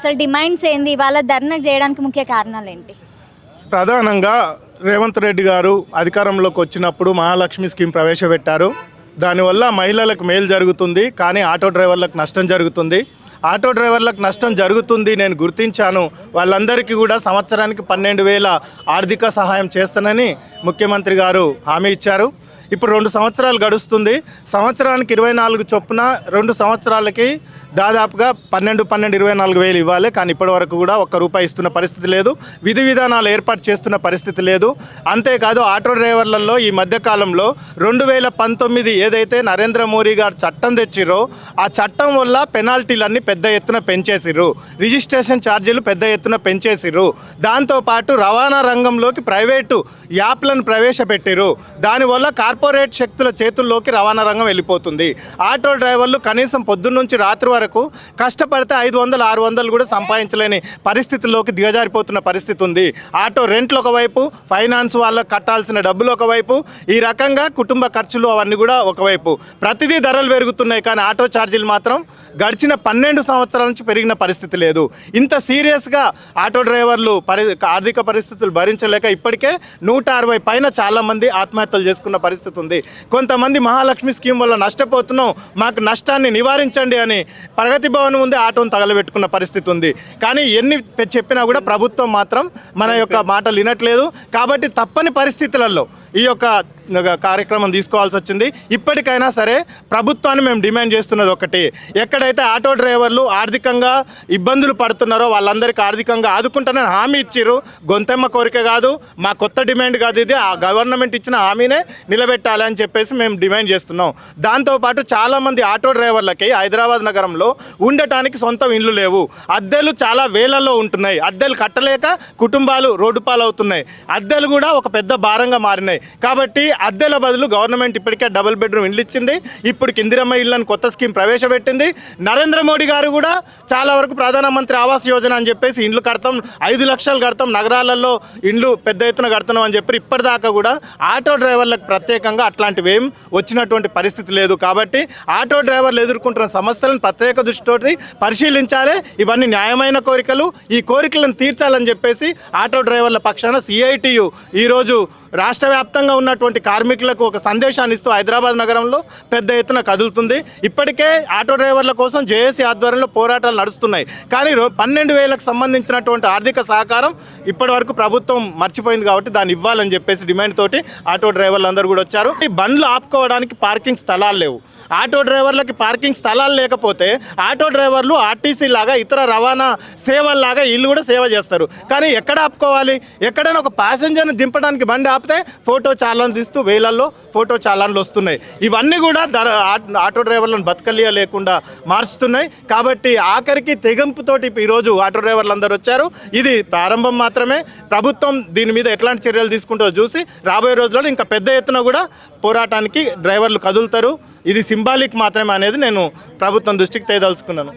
అసలు డిమాండ్స్ ఏంది? ఇవాళ ధర్నా చేయడానికి ముఖ్య కారణాలు ఏంటి? ప్రధానంగా రేవంత్ రెడ్డి గారు అధికారంలోకి వచ్చినప్పుడు మహాలక్ష్మి స్కీమ్ ప్రవేశపెట్టారు. దానివల్ల మహిళలకు మేలు జరుగుతుంది, కానీ ఆటో డ్రైవర్లకు నష్టం జరుగుతుంది. ఆటో డ్రైవర్లకు నష్టం జరుగుతుంది నేను గుర్తించాను. వాళ్ళందరికీ కూడా సంవత్సరానికి 12,000 ఆర్థిక సహాయం చేస్తానని ముఖ్యమంత్రి గారు హామీ ఇచ్చారు. ఇప్పుడు 2 సంవత్సరాలు గడుస్తుంది. సంవత్సరానికి 24 చొప్పున 2 సంవత్సరాలకి దాదాపుగా 24,000 ఇవ్వాలి. కానీ ఇప్పటి వరకు కూడా ₹1 ఇస్తున్న పరిస్థితి లేదు. విధి విధానాలు ఏర్పాటు చేస్తున్న పరిస్థితి లేదు. అంతేకాదు ఆటో డ్రైవర్లలో ఈ మధ్యకాలంలో 2019 ఏదైతే నరేంద్ర మోడీ గారు చట్టం తెచ్చిర్రో ఆ చట్టం వల్ల పెనాల్టీలన్నీ పెద్ద ఎత్తున పెంచేసిర్రు. రిజిస్ట్రేషన్ ఛార్జీలు పెద్ద ఎత్తున పెంచేసిర్రు. దాంతోపాటు రవాణా రంగంలోకి ప్రైవేటు యాప్లను ప్రవేశపెట్టిర్రు. దానివల్ల కార్పొరేట్ శక్తుల చేతుల్లోకి రవాణా రంగం వెళ్ళిపోతుంది. ఆటో డ్రైవర్లు కనీసం పొద్దున్న నుంచి రాత్రి వరకు కష్టపడితే 500-600 కూడా సంపాదించలేని పరిస్థితుల్లోకి దిగజారిపోతున్న పరిస్థితి ఉంది. ఆటో రెంట్లు ఒకవైపు, ఫైనాన్స్ వాళ్ళకు కట్టాల్సిన డబ్బులు ఒకవైపు, ఈ రకంగా కుటుంబ ఖర్చులు అవన్నీ కూడా ఒకవైపు. ప్రతిదీ ధరలు పెరుగుతున్నాయి, కానీ ఆటో ఛార్జీలు మాత్రం గడిచిన 12 సంవత్సరాల నుంచి పెరిగిన పరిస్థితి లేదు. ఇంత సీరియస్గా ఆటో డ్రైవర్లు ఆర్థిక పరిస్థితులు భరించలేక ఇప్పటికే 160 పైన చాలామంది ఆత్మహత్యలు చేసుకున్న పరిస్థితి ఉంది. కొంతమంది మహాలక్ష్మి స్కీమ్ వల్ల నష్టపోతున్నాం, మాకు నష్టాన్ని నివారించండి అని ప్రగతి భవన్ ముందే ఆటోను తగలబెట్టుకున్న పరిస్థితి ఉంది. కానీ ఎన్ని చెప్పినా కూడా ప్రభుత్వం మాత్రం మన యొక్క మాటలు వినట్లేదు. కాబట్టి తప్పని పరిస్థితులలో ఈ యొక్క కార్యక్రమం తీసుకోవాల్సి వచ్చింది. ఇప్పటికైనా సరే ప్రభుత్వాన్ని మేము డిమాండ్ చేస్తున్నది ఒకటి, ఎక్కడైతే ఆటో డ్రైవర్లు ఆర్థికంగా ఇబ్బందులు పడుతున్నారో వాళ్ళందరికీ ఆర్థికంగా ఆదుకుంటానని హామీ ఇచ్చిర్రు. గొంతెమ్మ కోరిక కాదు, మా కొత్త డిమాండ్ కాదు, ఇది ఆ గవర్నమెంట్ ఇచ్చిన హామీనే నిలబెట్టాలి అని చెప్పేసి మేము డిమాండ్ చేస్తున్నాం. దాంతోపాటు చాలామంది ఆటో డ్రైవర్లకి హైదరాబాద్ నగరంలో ఉండటానికి సొంత ఇండ్లు లేవు. అద్దెలు చాలా వేలల్లో ఉంటున్నాయి. అద్దెలు కట్టలేక కుటుంబాలు రోడ్డు పాలవుతున్నాయి. అద్దెలు కూడా ఒక పెద్ద భారంగా మారినాయి. కాబట్టి అద్దెల బదులు గవర్నమెంట్ ఇప్పటికే డబుల్ బెడ్రూమ్ ఇల్లు ఇచ్చింది. ఇప్పుడు ఇందిరమ్మ ఇళ్ళని కొత్త స్కీమ్ ప్రవేశపెట్టింది. నరేంద్ర మోడీ గారు కూడా చాలా వరకు ప్రధానమంత్రి ఆవాస్ యోజన అని చెప్పేసి ఇండ్లు కడతాం, 5 లక్షలు కడతాం, నగరాలలో ఇండ్లు పెద్ద ఎత్తున కడుతున్నాం అని చెప్పి ఇప్పటిదాకా కూడా ఆటో డ్రైవర్లకు ప్రత్యేకంగా అట్లాంటివి ఏం వచ్చినటువంటి పరిస్థితి లేదు. కాబట్టి ఆటో డ్రైవర్లు ఎదుర్కొంటున్న సమస్యలను ప్రత్యేక దృష్టితోటి పరిశీలించాలి. ఇవన్నీ న్యాయమైన కోరికలు, ఈ కోరికలను తీర్చాలని చెప్పేసి ఆటో డ్రైవర్ల పక్షాన CITU ఈరోజు రాష్ట్ర వ్యాప్తంగా ఉన్నటువంటి కార్మికులకు ఒక సందేశాన్ని ఇస్తూ హైదరాబాద్ నగరంలో పెద్ద ఎత్తున కదులుతుంది. ఇప్పటికే ఆటో డ్రైవర్ల కోసం JAC ఆధ్వర్యంలో పోరాటాలు నడుస్తున్నాయి. కానీ 12,000కు సంబంధించినటువంటి ఆర్థిక సహకారం ఇప్పటి వరకు ప్రభుత్వం మర్చిపోయింది. కాబట్టి దాన్ని ఇవ్వాలని చెప్పేసి డిమాండ్ తోటి ఆటో డ్రైవర్లు అందరూ కూడా వచ్చారు. ఈ బండ్లు ఆపుకోవడానికి పార్కింగ్ స్థలాలు లేవు. ఆటో డ్రైవర్లకి పార్కింగ్ స్థలాలు లేకపోతే ఆటో డ్రైవర్లు RTC లాగా ఇతర రవాణా సేవల్లాగా వీళ్ళు కూడా సేవ చేస్తారు. కానీ ఎక్కడ ఆపుకోవాలి? ఎక్కడైనా ఒక ప్యాసింజర్ని దింపడానికి బండి ఆపితే ఫోటో చాలాను తీస్తూ వేలల్లో ఫోటో చాలాన్లు వస్తున్నాయి. ఇవన్నీ కూడా ఆటో డ్రైవర్లను బతకలియ లేకుండా మార్చుతున్నాయి. కాబట్టి ఆఖరికి తెగింపుతోటి ఈరోజు ఆటో డ్రైవర్లు అందరూ వచ్చారు. ఇది ప్రారంభం మాత్రమే. ప్రభుత్వం దీని మీద ఎట్లాంటి చర్యలు తీసుకుంటో చూసి రాబోయే రోజుల్లో ఇంకా పెద్ద ఎత్తున కూడా పోరాటానికి డ్రైవర్లు కదులుతారు. ఇది సింబాలిక్ మాత్రమే అనేది నేను ప్రభుత్వం దృష్టికి తేదలుచుకున్నాను.